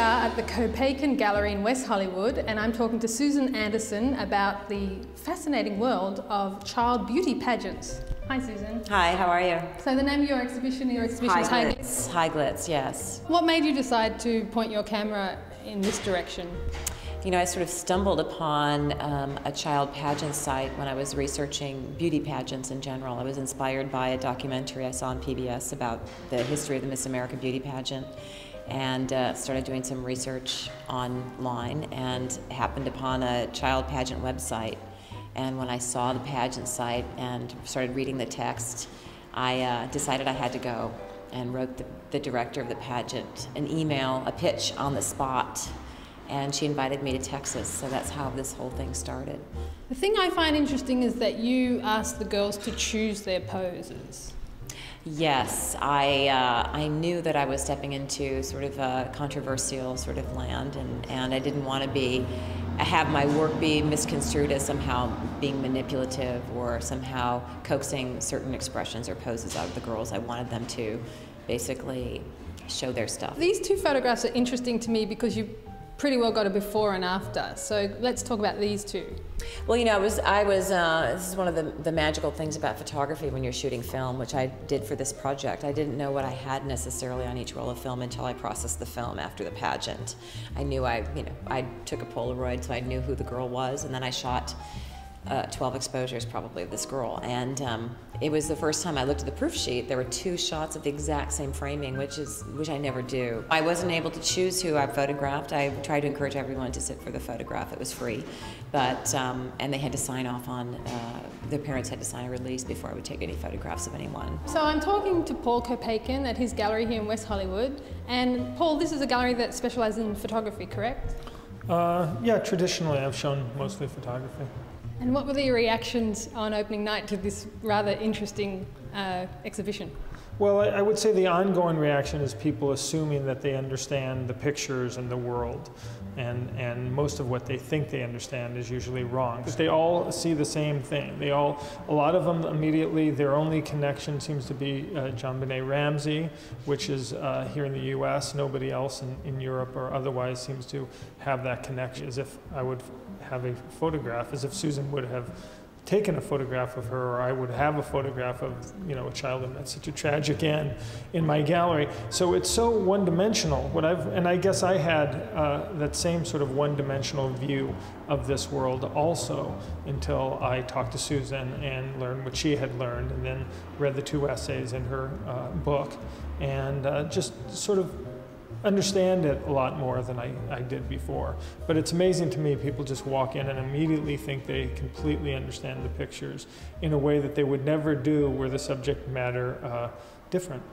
are at the Copaken Gallery in West Hollywood, and I'm talking to Susan Anderson about the fascinating world of child beauty pageants. Hi, Susan. Hi, how are you? So the name of your exhibition is Hi Glitz. Hi Glitz, yes. What made you decide to point your camera in this direction? You know, I sort of stumbled upon a child pageant site when I was researching beauty pageants in general. I was inspired by a documentary I saw on PBS about the history of the Miss America beauty pageant, and started doing some research online and happened upon a child pageant website. And when I saw the pageant site and started reading the text, I decided I had to go and wrote the director of the pageant an email, a pitch on the spot, and she invited me to Texas, so that's how this whole thing started. The thing I find interesting is that you asked the girls to choose their poses. Yes, I knew that I was stepping into sort of a controversial sort of land, and I didn't want to have my work be misconstrued as somehow being manipulative or somehow coaxing certain expressions or poses out of the girls. I wanted them to basically show their stuff. These two photographs are interesting to me because you pretty well got a before and after. So let's talk about these two. Well, you know, this is one of the magical things about photography when you're shooting film, which I did for this project. I didn't know what I had necessarily on each roll of film until I processed the film after the pageant. I knew I took a Polaroid, so I knew who the girl was, and then I shot 12 exposures probably of this girl, and it was the first time I looked at the proof sheet. There were 2 shots of the exact same framing, which I never do. I wasn't able to choose who I photographed. I tried to encourage everyone to sit for the photograph. It was free, but and they had to sign off on. Their parents had to sign a release before I would take any photographs of anyone. So I'm talking to Paul Copaken at his gallery here in West Hollywood, and Paul, this is a gallery that specializes in photography, correct? Yeah, traditionally I've shown mostly photography. And what were the reactions on opening night to this rather interesting exhibition? Well, I would say the ongoing reaction is people assuming that they understand the pictures and the world, and most of what they think they understand is usually wrong. But they all see the same thing. A lot of them immediately, their only connection seems to be JonBenet Ramsey, which is here in the US. Nobody else in Europe or otherwise seems to have that connection, as if I would have a photograph, as if Susan would have taken a photograph of her, or I would have a photograph of, you know, a child who met such a tragic end in my gallery. So it's so one-dimensional. And I guess I had that same sort of one-dimensional view of this world also until I talked to Susan and learned what she had learned, and then read the 2 essays in her book, and just sort of understand it a lot more than I did before. But it's amazing to me, people just walk in and immediately think they completely understand the pictures in a way that they would never do were the subject matter different.